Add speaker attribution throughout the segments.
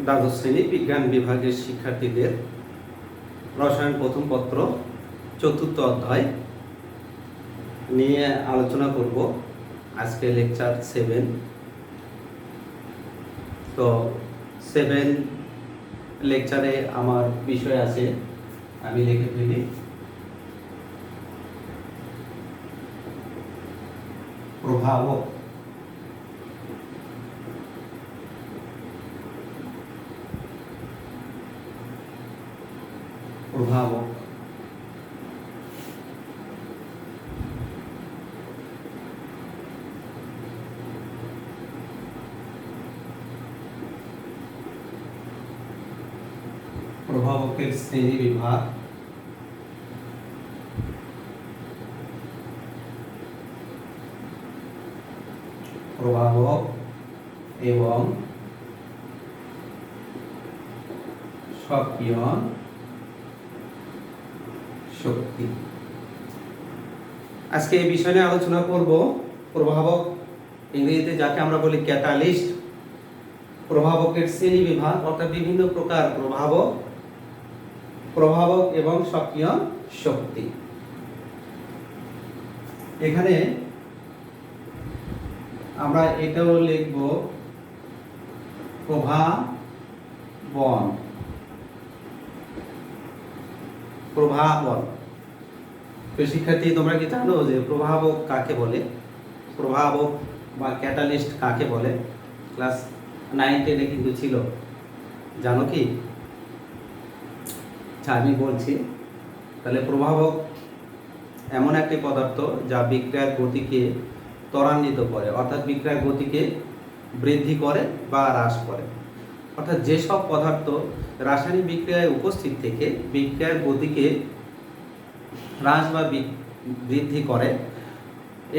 Speaker 1: দ্বাদশ শ্রেণী বিজ্ঞান বিভাগের শিক্ষার্থীদের রসায়ন প্রথম পত্র চতুর্থ অধ্যায় নিয়ে আলোচনা করব। আজকে লেকচার 7। তো 7 লেকচারে আমার বিষয় আছে, আমি লিখে ফেলি প্রভাবক। প্রভাবক প্রভাবকের শ্রেণী বিভাগ। প্রভাবক এবং সক্রিয়ণ শক্তি। আজকে এই বিষয় নিয়ে আলোচনা করব। প্রভাবক, ইংরেজিতে যাকে আমরা বলি ক্যাটালিস্ট, প্রভাবকের শ্রেণী বিভাগ অর্থাৎ বিভিন্ন প্রকার প্রভাবক এবং সক্রিয় শক্তি। এখানে আমরা এটাও লিখব প্রভাবন। তো শিক্ষার্থী, তোমরা কি জানো যে প্রভাবক কাকে বলে? প্রভাবক বা ক্যাটালিস্ট কাকে বলে? ক্লাস 9-10 কিন্তু ছিল, জানো কি? আমি বলছি তাহলে প্রভাবক এমন একটি পদার্থ যা বিক্রিয়ার গতিকে ত্বরান্বিত করে, অর্থাৎ বিক্রিয়ার গতিকে বৃদ্ধি করে বা হ্রাস করে। অর্থাৎ যেসব পদার্থ রাসায়নিক বিক্রিয়ায় উপস্থিত থেকে বিক্রিয়ার গতিকে হ্রাস বা বৃদ্ধি করে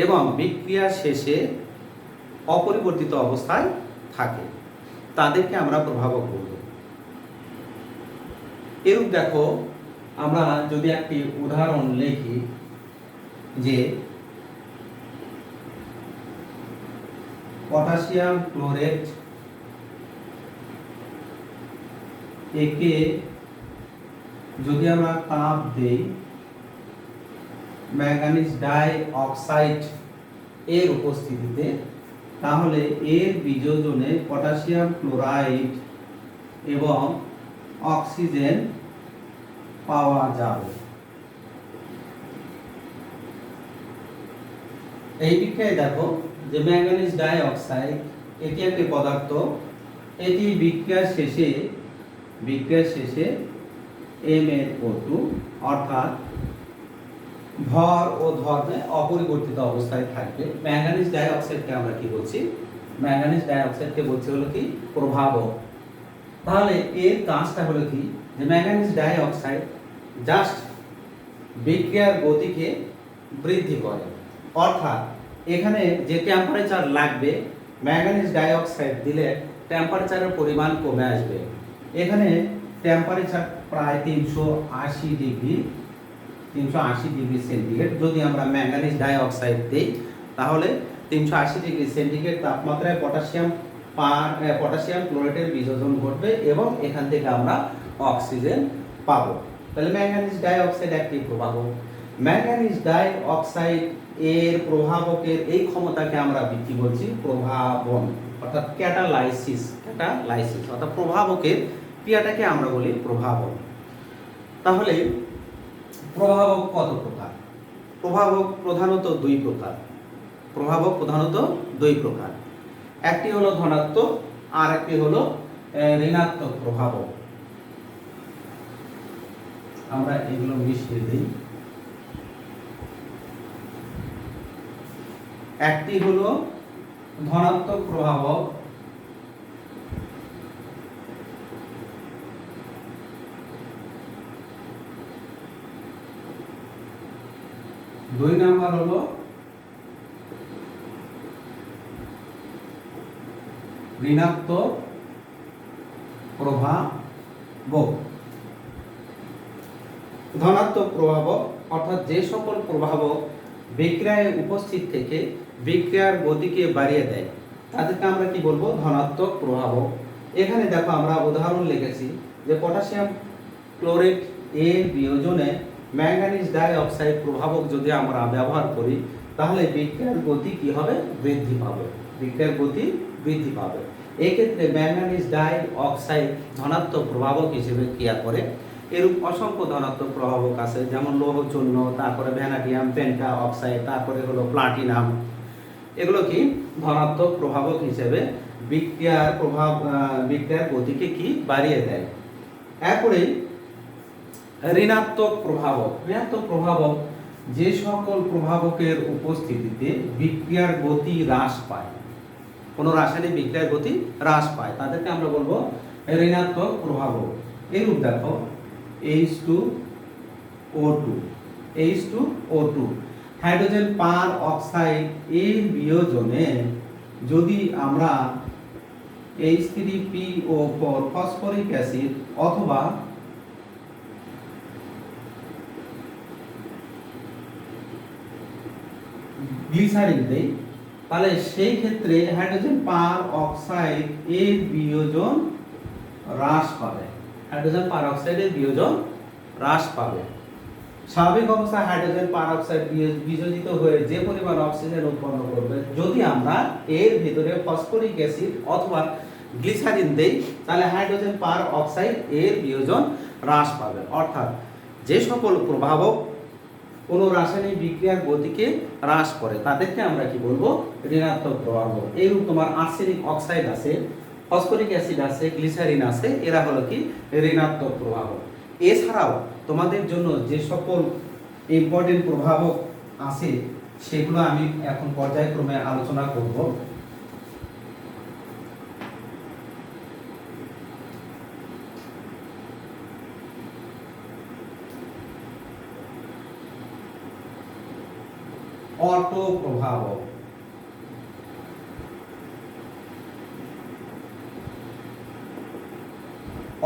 Speaker 1: এবং বিক্রিয়া শেষে অপরিবর্তিত অবস্থায় থাকে, তাদেরকে আমরা প্রভাবক বলব। এরূপ দেখো, আমরা যদি একটি উদাহরণ লিখি যে পটাশিয়াম ক্লোরেট একে যদি আমরা তাপ দেই ম্যাঙ্গানিজ ডাই অক্সাইড এর উপস্থিতিতে, তাহলে এর বিযোজনে পটাশিয়াম ক্লোরাইড এবং অক্সিজেন পাওয়া যাবে। এই বিক্রিয়ায় দেখো যে ম্যাঙ্গানিজ ডাই অক্সাইড এটি একটি পদার্থ, এটি বিক্রিয়ার শেষে MnO2 অর্থাৎ ভর ও ধর্মে অপরিবর্তিত অবস্থায় থাকবে। ম্যাঙ্গানিজ ডাই অক্সাইডকে আমরা কি বলছি? ম্যাঙ্গানিজ ডাই অক্সাইডকে বলছি হলো কি প্রভাবক। তাহলে এর কাজটা হলো কি, যে ম্যাঙ্গানিজ ডাই অক্সাইড জাস্ট বিক্রিয়ার গতিকে বৃদ্ধি করে, অর্থাৎ এখানে যে টেম্পারেচার লাগবে ম্যাঙ্গানিজ ডাই অক্সাইড দিলে টেম্পারেচারের পরিমাণ কমে আসবে। এখানে টেম্পারেচার প্রায় 380 ডিগ্রি সেন্টিগ্রেড। যদি আমরা ম্যাঙ্গানিজ ডাই অক্সাইড দিই তাহলে 380 ডিগ্রি সেন্টিগ্রেড তাপমাত্রায় পটাশিয়াম ক্লোরেটের বিযোজন ঘটবে এবং এখান থেকে আমরা অক্সিজেন পাবো। তাহলে ম্যাঙ্গানিজ ডাই অক্সাইড একটি প্রভাবক। ম্যাঙ্গানিজ ডাই অক্সাইড এর প্রভাবকের এই ক্ষমতাকে আমরা কি বলছি? প্রভাবন, অর্থাৎ ক্যাটালাইসিস অর্থাৎ প্রভাবকের ক্রিয়াটাকে আমরা বলি প্রভাবন। তাহলে প্রভাবক কত প্রকার? প্রভাবক প্রধানত দুই প্রকার। একটি হলো ধনাত্মক আর একটি হলো ঋণাত্মক প্রভাবক। আমরা এগুলো মিশিয়ে দিই। একটি হলো ধনাত্মক প্রভাবক, দুই নাম্বার হলো ঋণাত্মক প্রভাবক। ধনাত্মক প্রভাবক অর্থাৎ যে সকল প্রভাবক বিক্রিয়ায় উপস্থিত থেকে বিক্রিয়ার গতিকে বাড়িয়ে দেয় তাদেরকে আমরা কি বলবো? ধনাত্মক প্রভাবক। এখানে দেখো আমরা উদাহরণ লিখেছি যে পটাশিয়াম ক্লোরেট এর বিয়োজনে ম্যাঙ্গানিজ ডাই অক্সাইড প্রভাবক যদি আমরা ব্যবহার করি তাহলে বিক্রিয়ার গতি কি হবে? বৃদ্ধি পাবে। বিক্রিয়ার গতি বৃদ্ধি পাবে। এক্ষেত্রে ম্যাঙ্গানিজ ডাই অক্সাইড ধনাত্মক প্রভাবক হিসেবে ক্রিয়া করে। এরূপ অসংখ্য ধনাত্মক প্রভাবক আছে, যেমন লৌহ চূর্ণ, তারপরে ভ্যানাডিয়াম পেন্টা অক্সাইড, তারপরে হলো প্লাটিনাম। এগুলো কি ধনাত্মক প্রভাবক হিসেবে বিক্রিয়ার গতিকে কি বাড়িয়ে দেয়। এরপরে ঋণাত্মক প্রভাবক। ঋণাত্মক প্রভাবক যে সকল প্রভাবকের উপস্থিতিতে বিক্রিয়ার গতি হ্রাস পায়, কোনো রাসায়নিক বিক্রিয়ার গতি হ্রাস পায়, তাদেরকে আমরা বলবো ঋণাত্মক প্রভাবক। এরূপ দেখো H2O2 H2O2 হাইড্রোজেন পার অক্সাইড এর বিয়োজনে যদি আমরা H3PO4 ফসফরিক অ্যাসিড অথবা গ্লিসারিন দেই, তাহলে সেই ক্ষেত্রে হাইড্রোজেন পার অক্সাইড এর বিয়োজন হ্রাস পাবে। হাইড্রোজেন পার অক্সাইডের বিয়োজন হ্রাস পাবে। স্বাভাবিক অবস্থায় হাইড্রোজেন পার অক্সাইড বিয়োজিত হয়ে যে পরিমাণ অক্সিজেন উৎপন্ন করবে, যদি আমরা এর ভিতরে ফসফরিক অ্যাসিড অথবা গ্লিসারিন দেই, তাহলে হাইড্রোজেন পার অক্সাইড এর বিয়োজন হ্রাস পাবে। অর্থাৎ যে সকল প্রভাবক কোনো রাসায়নিক বিক্রিয়ার গতিকে হ্রাস করে তাদেরকে আমরা কি বলবো? ঋণাত্মক প্রভাবক। এইরূপ তোমার আর্সেনিক অক্সাইড আছে, ফসফরিক অ্যাসিড আছে, গ্লিসারিন আছে, এরা হলো কি ঋণাত্মক প্রভাবক। এছাড়াও তোমাদের জন্য যে সকল ইম্পর্টেন্ট প্রভাবক আছে সেগুলো আমি এখন পর্যায়ক্রমে আলোচনা করব। অটো প্রভাবক।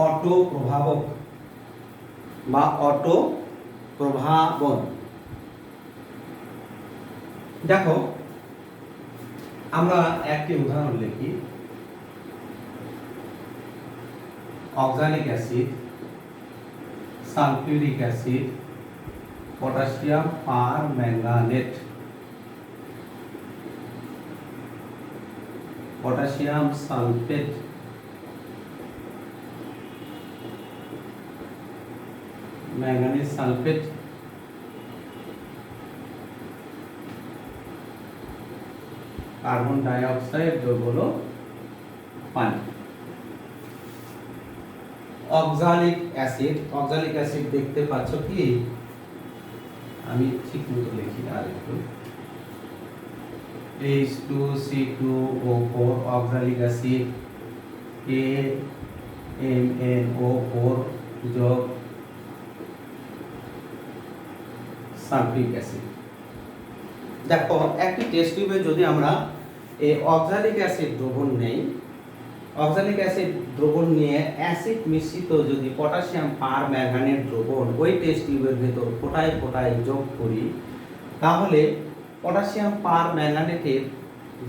Speaker 1: অটো প্রভাবক বা অটো প্রভাবন। দেখো আমরা একটি উদাহরণ লিখি। Oxalic acid, sulphuric acid, potassium permanganate, potassium sulphate, manganese sulphate, carbon dioxide যোগ হলো পানি। অক্সালিক অ্যাসিড, অক্সালিক অ্যাসিড দেখতে পাচ্ছ কি? আমি ঠিক মতো লিখি আর একটু। H2C2O4 অক্সালিক অ্যাসিড, KMnO4 যোগ সালফিক অ্যাসিড। দেখো একটি টেস্ট টিউবে যদি আমরা এই অক্সালিক অ্যাসিড দ্রবণ নেই, অক্সালিক অ্যাসিড দ্রবণ নিয়ে অ্যাসিড মিশ্রিত যদি পটাশিয়াম পার ম্যাঙ্গানেট দ্রবণ ওই টেস্ট টিউবের ভেতর ফোটায় ফোটায় যোগ করি, তাহলে পটাশিয়াম পার ম্যাঙ্গানেটের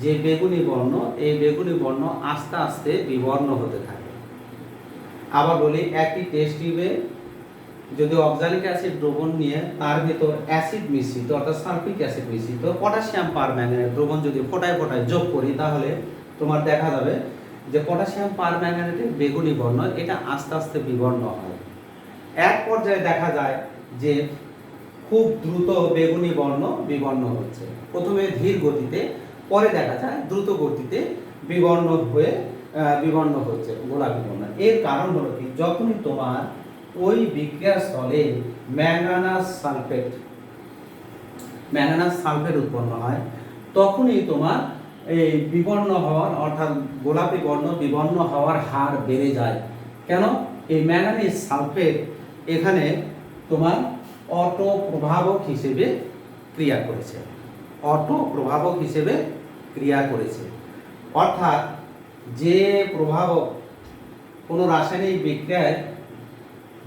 Speaker 1: যে বেগুনি বর্ণ, এই বেগুনি বর্ণ আস্তে আস্তে বিবর্ণ হতে থাকে। আবার বলি, একটি টেস্ট টিউবে যদি অক্সালিক অ্যাসিড দ্রবণ নিয়ে তার ভেতর অ্যাসিড মিশ্রিত অর্থাৎ সালফিক অ্যাসিড মিশ্রিত পটাশিয়াম পার ম্যাঙ্গানেট দ্রবণ যদি ফোটায় ফোটায় যোগ করি, তাহলে তোমার দেখা যাবে যে পটাশিয়াম পার ম্যাঙ্গানেটের বেগুনি বর্ণ এটা আস্তে আস্তে বিবর্ণ হয়। এক পর্যায়ে দেখা যায় যে খুব দ্রুত বেগুনি বর্ণ বিবর্ণ হচ্ছে, প্রথমে ধীর গতিতে, পরে দেখা যায় দ্রুত গতিতে বিবর্ণ হচ্ছে গোলাপি বর্ণ। এর কারণ হলো কি, যখনই তোমার ওই বিক্রিয়া স্থলে ম্যাঙ্গানাস সালফেট উৎপন্ন হয়, তখনই তোমার এই বিবর্ণ হওয়ার অর্থাৎ গোলাপি বর্ণ বিবর্ণ হওয়ার হার বেড়ে যায়। কেন? এই ম্যাঙ্গানিজ সালফেট এখানে তোমার অটো প্রভাবক হিসেবে ক্রিয়া করেছে, অটো প্রভাবক হিসেবে ক্রিয়া করেছে। অর্থাৎ যে প্রভাবক কোনো রাসায়নিক বিক্রিয়ায়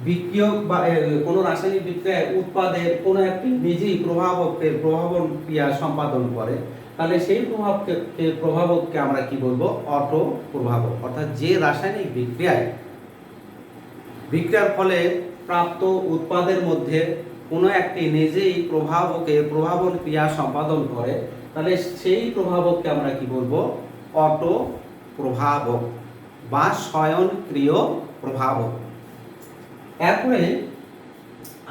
Speaker 1: বিক্রিয়ক বা কোনো রাসায়নিক বিক্রিয়ায় উৎপাদের কোনো একটি নিজেই প্রভাবকের প্রভাবন ক্রিয়া সম্পাদন করে, তাহলে সেই প্রভাবককে আমরা কি বলবো? অটো প্রভাবক। অর্থাৎ যে রাসায়নিক বিক্রিয়ার ফলে প্রাপ্ত উৎপাদের মধ্যে কোনো একটি নিজেই প্রভাবন ক্রিয়া সম্পাদন করে, তাহলে সেই প্রভাবককে আমরা কি বলবো? অটো প্রভাবক বা স্বয়ংক্রিয় প্রভাবক। এরপরে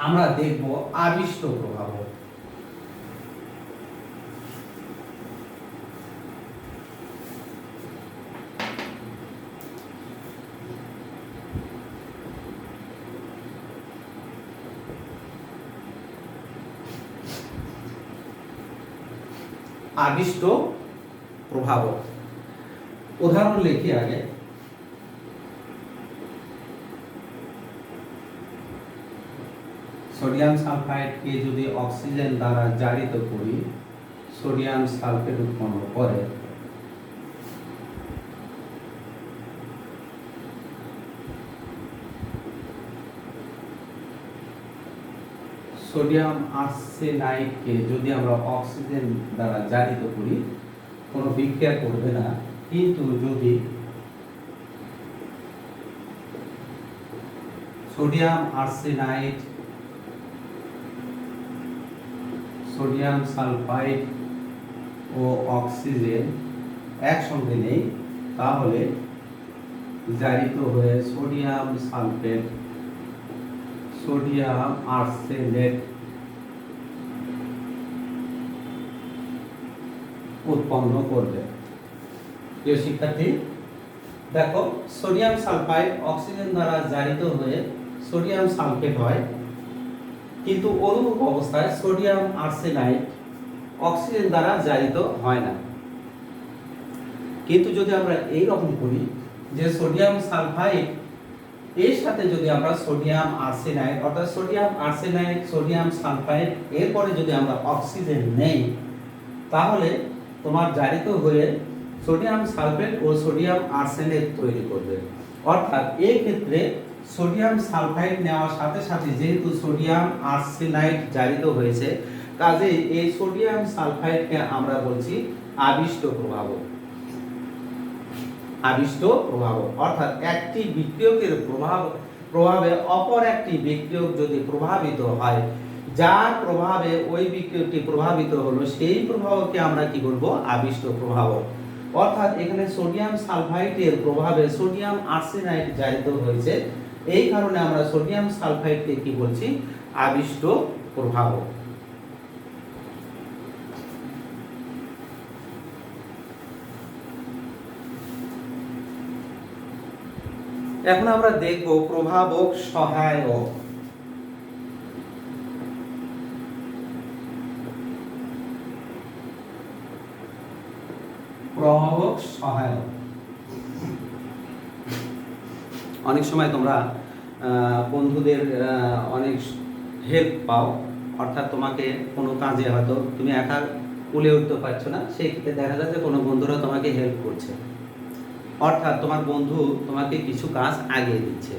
Speaker 1: আমরা দেখব আবিষ্ট প্রভাবক। আবিষ্ট প্রভাবক উদাহরণ লিখি আগে। সোডিয়াম সালফাইডকে যদি অক্সিজেন দ্বারা জারিত করি, সোডিয়াম সালফেট উৎপন্ন করে। সোডিয়াম আর্সেনাইডকে যদি আমরা অক্সিজেন দ্বারা জারিত করি, কোনো বিক্রিয়া করবে না। কিন্তু যদি সোডিয়াম আর্সেনাইড, সোডিয়াম সালফাইড ও অক্সিজেন একসঙ্গে নেই, তাহলে জারিত হয়ে সোডিয়াম সালফেট, সোডিয়াম আর্সেনেট উৎপন্ন করবে। প্রিয় শিক্ষার্থী, দেখো সোডিয়াম সালফাইড অক্সিজেন দ্বারা জারিত হয়ে সোডিয়াম সালফেট হয়, কিন্তু অনুরূপ অবস্থায় সোডিয়াম আর্সেনাইড অক্সিজেন দ্বারা জারিত হয় না। কিন্তু যদি আমরা এই রকম করি যে সোডিয়াম সালফাইড এর সাথে যদি আমরা সোডিয়াম আর্সেনাইড, অর্থাৎ সোডিয়াম আর্সেনাইড, সোডিয়াম সালফাইড, এরপরে যদি আমরা অক্সিজেন নেই, তাহলে তোমার জারিত হয়ে সোডিয়াম সালফেট ও সোডিয়াম আর্সেনেট তৈরি করবে। অর্থাৎ এই ক্ষেত্রে সোডিয়াম সালফাইড নেওয়ার সাথে সাথে যেহেতু সোডিয়াম আর্সেনাইড জারিত হয়েছে, কাজেই এই সোডিয়াম সালফাইডকে আমরা বলছি আবিষ্ট প্রভাবক। আবিষ্ট প্রভাবক অর্থাৎ একটি বিক্রিয়কের প্রভাবে অপর একটি বিক্রিয়ক যদি প্রভাবিত হয়, যার প্রভাবে ওই বিক্রিয়কটি প্রভাবিত হলো, সেই প্রভাবককে আমরা কি বলবো? আবিষ্ট প্রভাবক। অর্থাৎ এখানে সোডিয়াম সালফাইডের প্রভাবে সোডিয়াম আর্সেনাইড জারিত হয়েছে, এই কারণে আমরা সোডিয়াম সালফাইডকে কি বলছি? আবিষ্ট প্রভাবক। এখন আমরা দেখব প্রভাবক সহায়ক। প্রভাবক সহায়ক অনেক সময় তোমরা বন্ধুদের অনেক হেল্প পাও, অর্থাৎ তোমাকে কোনো কাজে হয়তো তুমি একা কুলে উঠতে পারছো না, সেই ক্ষেত্রে দেখা যায় যে কোনো বন্ধুরা তোমাকে হেল্প করছে, অর্থাৎ তোমার বন্ধু তোমাকে কিছু কাজ আগিয়ে দিচ্ছে।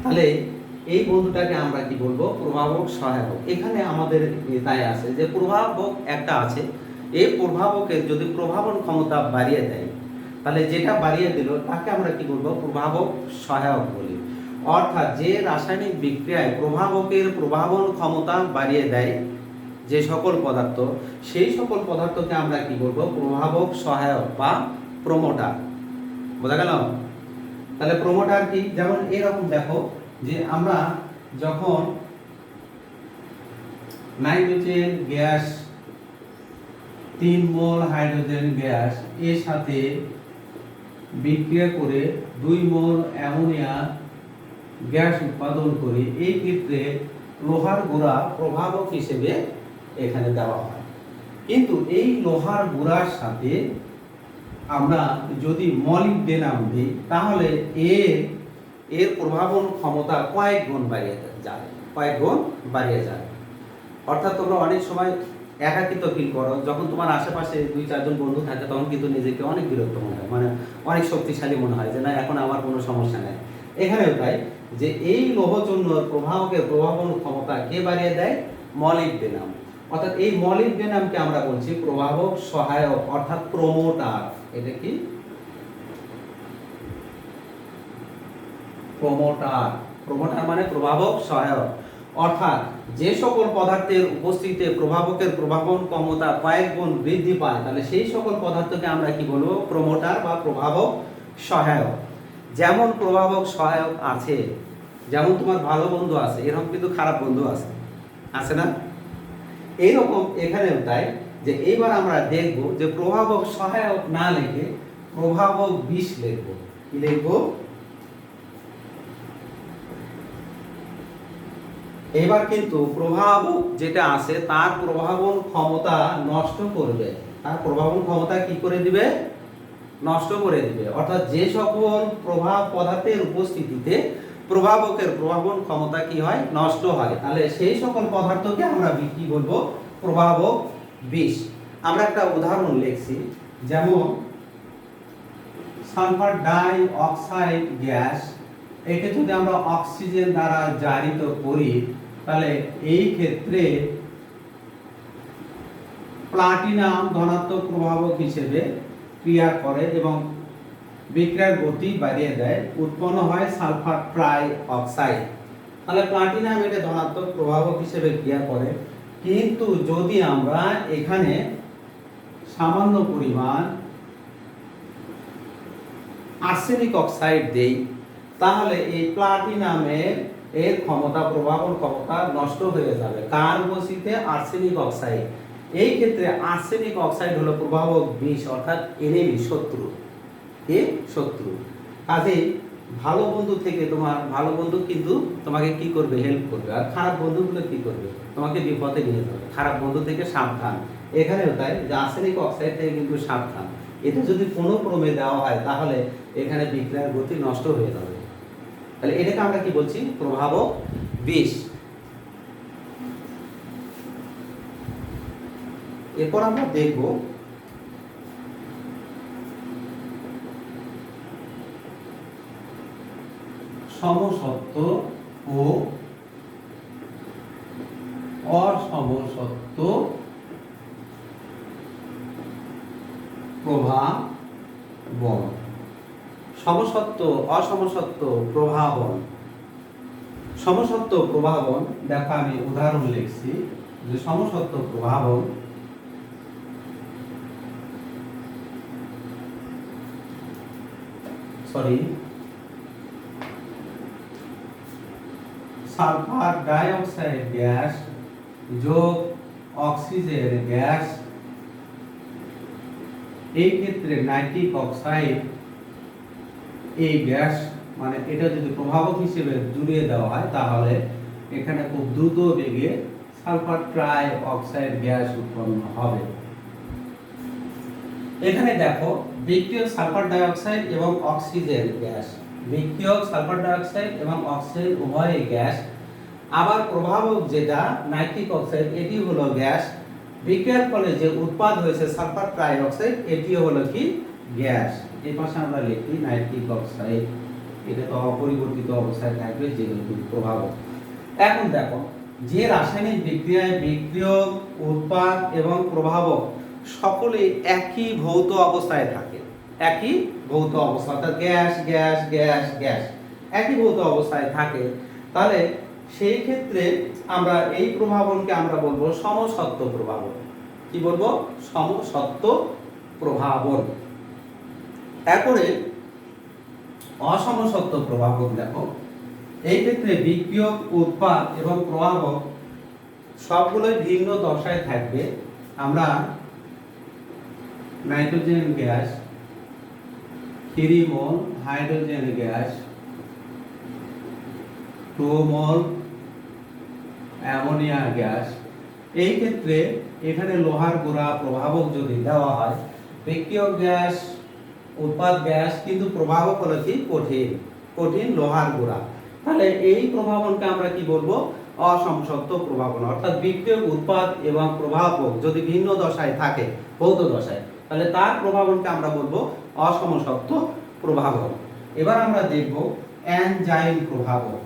Speaker 1: তাহলে এই বন্ধুটাকে আমরা কি বলবো? প্রভাবক সহায়ক। এখানে আমাদের নেতায় আছে যে প্রভাবক একটা আছে, এই প্রভাবকের যদি প্রভাবন ক্ষমতা বাড়িয়ে দেয়, তাহলে যেটা বাড়িয়ে দিল তাকে আমরা কি বলবো? প্রভাবক সহায়ক বলি। অর্থাৎ যে রাসায়নিক বিক্রিয়ায় প্রভাবকের প্রভাবন ক্ষমতা বাড়িয়ে দেয় যে সকল পদার্থ, সেই সকল পদার্থকে আমরা কি বলবো? প্রভাবক সহায়ক বা প্রমোটার। বোঝা গেল? তাহলে প্রমোটার কি? যেমন এরকম দেখো যে আমরা যখন নাইট্রোজেন গ্যাস 3 মোল হাইড্রোজেন গ্যাস এর সাথে বিক্রিয়া করে 2 মোল অ্যামোনিয়া গ্যাস উৎপাদন করি, এই ক্ষেত্রে লোহার গুঁড়া প্রভাবক হিসেবে এখানে দেওয়া হয়। কিন্তু এই লোহার গুঁড়ার সাথে আমরা যদি মলিবডেনাম দিই, তাহলে এর প্রভাবন ক্ষমতা কয়েক গুণ বাড়িয়ে যায়। অর্থাৎ তোমরা অনেক সময় একাকিত্ব ফিল করো, যখন তোমার আশেপাশে 2-4 জন বন্ধু থাকে, তখন কিন্তু নিজেকে অনেক বিরক্ত মনে হয়, মানে অনেক শক্তিশালী মনে হয় যে না, এখন আমার কোনো সমস্যা নেই। এখানেও তাই, যে এই লৌহচূর্ণ প্রভাবকের প্রভাবন ক্ষমতা কে বাড়িয়ে দেয়? মলিবডেনাম। অর্থাৎ এই মলিবডেনামকে আমরা বলছি প্রভাবক সহায়ক অর্থাৎ প্রমোটার। এটা কি প্রমোটার? প্রমোটার মানে প্রভাবক সহায়ক, অর্থাৎ যে সকল পদার্থের উপস্থিতিতে প্রভাবকের প্রভাবন ক্ষমতা কয়েক গুণ বৃদ্ধি পায়, তাহলে সেই সকল পদার্থকে আমরা কি বলবো? প্রমোটার বা প্রভাবক সহায়ক। যেমন প্রভাবক সহায়ক আছে, যেমন তোমার ভালো বন্ধু আছে, এরকম কিন্তু খারাপ বন্ধু আছে না? এইরকম এখানেও তাই, যে এইবার আমরা দেখব যে প্রভাবক সহায়ক না লিখে প্রভাবক বিষ লিখব। কি লিখব? এবার কিন্তু প্রভাবক যেটা আছে তার প্রভাবন ক্ষমতা নষ্ট করবে, তার প্রভাবন ক্ষমতা কি করে দিবে? নষ্ট করে দিবে। অর্থাৎ যে সকল প্রভাব পদার্থের উপস্থিতিতে প্রভাবকের প্রভাবন ক্ষমতা কি হয়? নষ্ট হয়, তাহলে সেই সকল পদার্থকে আমরা কি বলবো? প্রভাবক বিষ। আমরা একটা উদাহরণ লিখছি, যেমন সালফার ডাই অক্সাইড গ্যাস, একে যদি আমরা অক্সিজেন দ্বারা জারিত করি, তাহলে এই ক্ষেত্রে প্লাটিনাম ধনাত্মক প্রভাবক হিসেবে ক্রিয়া করে এবং বিক্রিয়ার গতি বাড়িয়ে দেয়, উৎপন্ন হয় সালফার ট্রাই অক্সাইড। তাহলে প্লাটিনাম এটা ধনাত্মক প্রভাবক হিসেবে ক্রিয়া করে, কিন্তু যদি আমরা এখানে সামান্য পরিমাণ আর্সেনিক অক্সাইড দেই, তাহলে এই প্লাটিনামের এর ক্ষমতা, প্রভাবন ক্ষমতা নষ্ট হয়ে যাবে। কার উপস্থিতিতে? Arsenic oxide. এই ক্ষেত্রে আর্সেনিক অক্সাইড হলো প্রভাবক বিষ, অর্থাৎ এনিমি, শত্রু। এ শত্রু। কাজে ভালো বন্ধু থেকে তোমার ভালো বন্ধু কিন্তু তোমাকে কি করবে? হেল্প করবে। আর খারাপ বন্ধুগুলো কি করবে? তোমাকে বিপদে নিয়ে যাবে। খারাপ বন্ধু থেকে সাবধান। এখানেও তাই, যে আর্সেনিক অক্সাইড থেকে কিন্তু সাবধান। এটা যদি কোনো ক্রমে দেওয়া হয়, তাহলে এখানে বিক্রিয়ার গতি নষ্ট হয়ে যাবে। তাহলে এটাকে আমরা কি বলছি? প্রভাবক বিষ। এরপর আমরা দেখব সমসত্ব ও অসমসত্ব প্রভাবন। সমসত্ব, অসমসত্ব প্রভাবন। সমসত্ব প্রভাবন, দেখো আমি উদাহরণ লিখছি, যে সমসত্ব প্রভাবন সালফার ডাইঅক্সাইড গ্যাস যোগ অক্সিজেন গ্যাস, এই ক্ষেত্রে নাইট্রিক অক্সাইড এই গ্যাস, মানে এটা যদি প্রভাবক হিসেবে জুড়িয়ে দেওয়া হয়, তাহলে এখানে খুব দ্রুত বেগে সালফার ট্রাই অক্সাইড গ্যাস উৎপন্ন হবে। এখানে দেখো বিক্রিয়ক সালফার ডাইঅক্সাইড এবং অক্সিজেন গ্যাস, বিক্রিয়ক সালফার ডাইঅক্সাইড এবং অক্সিজেন উভয় গ্যাস, আবার প্রভাবক যেটা নাইট্রিক অক্সাইড এটি হলো গ্যাস। বিক্রিয়ার ফলে যে উৎপাদ হয়েছে সালফার ট্রাই অক্সাইড, এটি হলো কি? গ্যাস। এই পাশে আমরা লিখি নাইট্রিক অক্সাইড, এটা তো অপরিবর্তিত অবস্থায় থাকবে যেহেতু প্রভাবক। এখন দেখো, যে রাসায়নিক বিক্রিয়ায় বিক্রিয়ক, উৎপাদ এবং প্রভাবক সকলে একই ভৌত অবস্থায় থাকে, একই ভৌত অবস্থা, অর্থাৎ গ্যাস গ্যাস গ্যাস গ্যাস একই ভৌত অবস্থায় থাকে, তাহলে সেই ক্ষেত্রে আমরা এই প্রভাবনকে আমরা বলবো সমসত্ব প্রভাবন। কি বলবো? সমসত্ব প্রভাবন। তারপরে অসমসত্ব প্রভাবক, দেখো এই ক্ষেত্রে বিক্রিয়ক, উৎপাদ এবং প্রভাবক সবগুলোই ভিন্ন দশায় থাকবে। আমরা নাইট্রোজেন গ্যাস, 3 মোল হাইড্রোজেন গ্যাস, 2 মোল অ্যামোনিয়া গ্যাস, এই ক্ষেত্রে এখানে লোহার গুঁড়া প্রভাবক যদি দেওয়া হয়, বিক্রিয়ক গ্যাস, উৎপাদ গ্যাস, কিন্তু প্রভাবক হলো কি? কঠিন, কঠিন লোহার গুঁড়া। তাহলে এই প্রভাবনকে আমরা কি বলবো? অসমসত্ব প্রভাবন। অর্থাৎ বিক্রিয়ক, উৎপাদ এবং প্রভাবক যদি ভিন্ন দশায় থাকে, ভৌত দশায়, তাহলে তার প্রভাবনকে আমরা বলবো অসমসত্ব প্রভাবন। এবার আমরা দেখব এনজাইম প্রভাবক।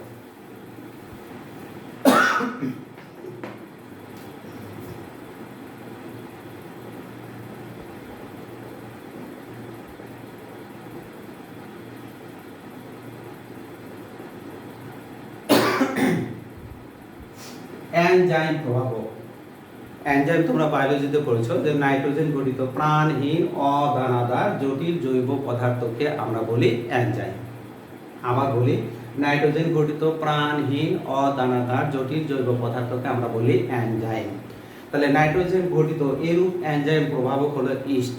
Speaker 1: এনজাইম প্রভাবক। এনজাইম তোমরা বায়োলজিতে পড়েছো যে নাইট্রোজেন ঘটিত প্রাণহীন অদানাদার জটিল জৈব পদার্থকে আমরা বলি এনজাইম। আবার বলি, নাইট্রোজেন ঘটিত প্রাণহীন অদানাদার জটিল জৈব পদার্থকে আমরা বলি এনজাইম। তাহলে নাইট্রোজেন ঘটিত এরূপ এনজাইম প্রভাবক হলো ইস্ট।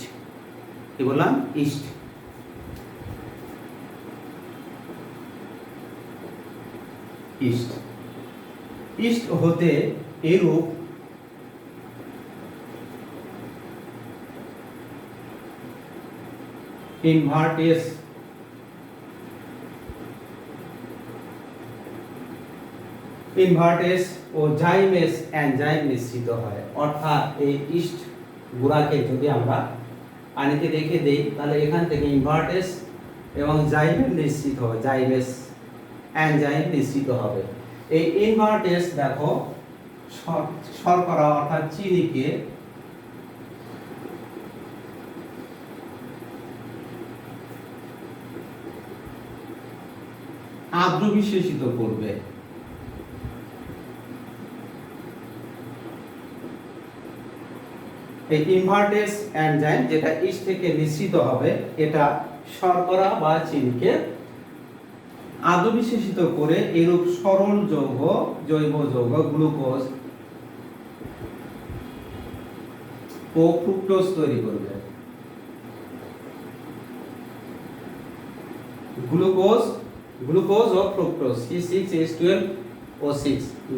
Speaker 1: কি বললাম? ইস্ট। ইস্ট ইস্ট হতে এরূপ ইনভার্টেস ও জাইমেস এনজাইম নিশ্চিত হয়। অর্থাৎ এই ইস্ট গুঁড়াকে যদি আমরা পানিতে রেখে দেই তাহলে এখান থেকে ইনভার্টেস এবং জাইমেস নিশ্চিত হবে, জাইমেস এনজাইম নিশ্চিত হবে। এই ইনভার্টেস দেখো শর্করা অর্থাৎ চিনিকে আদ্র বিশেষিত করবে। এই ইনভার্টেস এনজাইম যেটা ইস্ট থেকে নিঃসৃত হবে, এটা শর্করা বা চিনিকে আদ্র বিশেষিত করে এরূপ সরল যৌগ, জৈব যৌগ গ্লুকোজ ও ফ্রুক্টোজ তৈরি করবে। গ্লুকোজ ও ফ্রুক্টোজ, C6H12O6,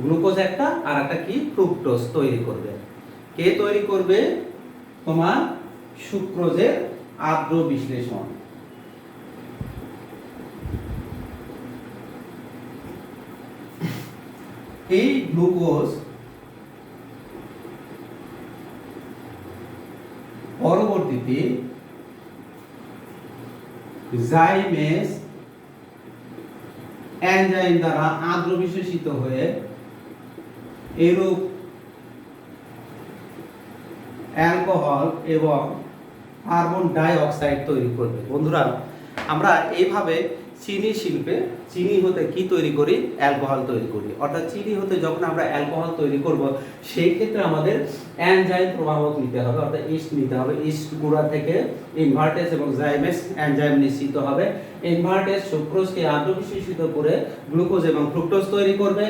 Speaker 1: গ্লুকোজ একটা আর একটা কি ফ্রুক্টোজ তৈরি করবে। কে তৈরি করবে? তোমার সুক্রোজের আদ্র বিশ্লেষণ। এই গ্লুকোজ পরবর্তীতে জাইমেস এনজাইম দ্বারা আদ্র বিশেষিত হয়ে এরূপ অ্যালকোহল এবং কার্বন ডাই অক্সাইড তৈরি করবে। বন্ধুরা, আমরা এইভাবে চিনি শিল্পে চিনি হতে কি তৈরি করি? অ্যালকোহল তৈরি করি। অর্থাৎ চিনি হতে যখন আমরা অ্যালকোহল তৈরি করব সেই ক্ষেত্রে আমাদের এনজাইম প্রভাবক নিতে হবে, অর্থাৎ ইস্ট নিতে হবে। ইস্ট গুঁড়া থেকে ইনভার্টেস এবং জাইমেস এনজাইম নিশ্চিত হবে। ইনভার্টেস সুক্রোজকে আদ্র বিশেষিত করে গ্লুকোজ এবং ফ্রুক্টোজ তৈরি করবে।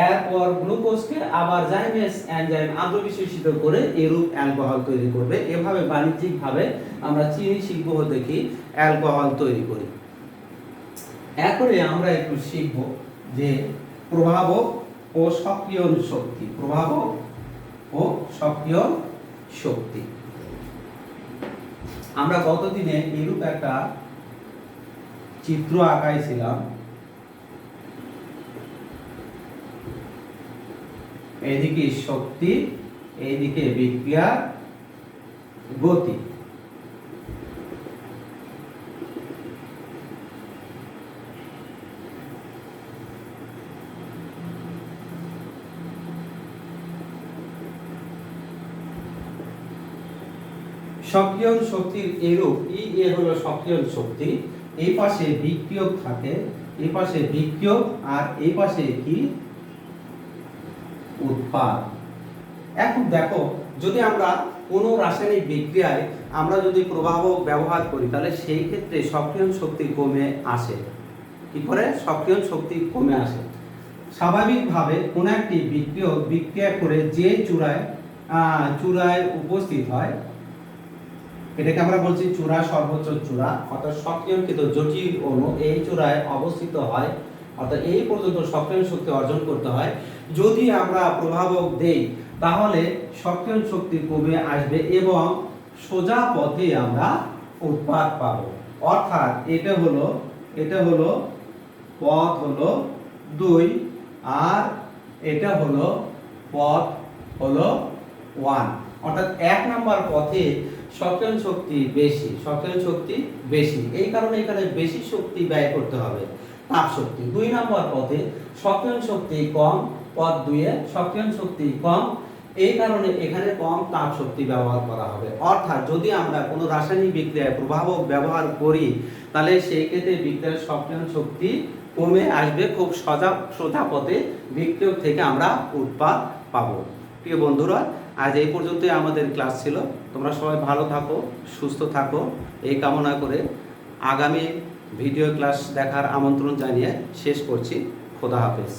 Speaker 1: এরপর গ্লুকোজকে আবার জাইমেস এনজাইম আদ্র বিশেষিত করে এরূপ অ্যালকোহল তৈরি করবে। এভাবে বাণিজ্যিকভাবে আমরা চিনি শিল্প হতে কি অ্যালকোহল তৈরি করি। এরপরে আমরা একটু শিখব যে প্রভাবক ও সক্রিয়ণ শক্তি। প্রভাবক ও সক্রিয়ণ শক্তি। আমরা গতদিনে এরূপ একটা চিত্র আঁকাইছিলাম। এইদিকে শক্তি, এইদিকে বিক্রিয়ার গতি। সক্রিয়ণ শক্তির এরূপ এ হলো সক্রিয়ণ শক্তি। এই পাশে বিক্রিয়ক থাকে, এই পাশে বিক্রিয়ক, আর এই পাশে কি উৎপাদ। এখন দেখো, যদি আমরা কোনো রাসায়নিক বিক্রিয়ায় আমরা যদি প্রভাবক ব্যবহার করি তাহলে সেই ক্ষেত্রে সক্রিয়ণ শক্তি কমে আসে। কি করে? সক্রিয়ণ শক্তি কমে আসে। স্বাভাবিকভাবে কোনো একটি বিক্রিয়ক বিক্রিয়া করে যে চূড়ায় উপস্থিত হয়, এটাকে আমরা বলছি চূড়া, সর্বোচ্চ চূড়া, অর্থাৎ সক্রিয়ণকৃত জটিল অণু এই চূড়ায় অবস্থিত হয়, অর্থাৎ এই পর্যন্ত সক্রিয়ণ শক্তি অর্জন করতে হয়। যদি আমরা প্রভাবক দেই তাহলে সক্রিয়ণ শক্তি কমে আসবে এবং সোজা পথে আমরা উৎপাদ পাব। অর্থাৎ এটা হলো পথ হলো 2 আর এটা হলো পথ হলো 1। অর্থাৎ 1 নম্বর পথে সক্রিয়ণ শক্তি বেশি, এই কারণে এখানে বেশি শক্তি ব্যয় করতে হবে, তাপ শক্তি। 2 নম্বর পথে সক্রিয়ণ শক্তি কম, পথ 2 এ সক্রিয়ণ শক্তি কম, এই কারণে এখানে কম তাপ শক্তি ব্যবহার করা হবে। অর্থাৎ যদি আমরা কোনো রাসায়নিক বিক্রিয়ায় প্রভাবক ব্যবহার করি তাহলে সেই ক্ষেত্রে বিক্রিয়ার সক্রিয়ণ শক্তি কমে আসবে, খুব সোজা পথে বিক্রিয়ক থেকে আমরা উৎপাদ পাবো। প্রিয় বন্ধুরা, আজ এই পর্যন্তই আমাদের ক্লাস ছিল। তোমরা সবাই ভালো থাকো, সুস্থ থাকো, এই কামনা করে আগামী ভিডিও ক্লাস দেখার আমন্ত্রণ জানিয়ে শেষ করছি। খোদা হাফেজ।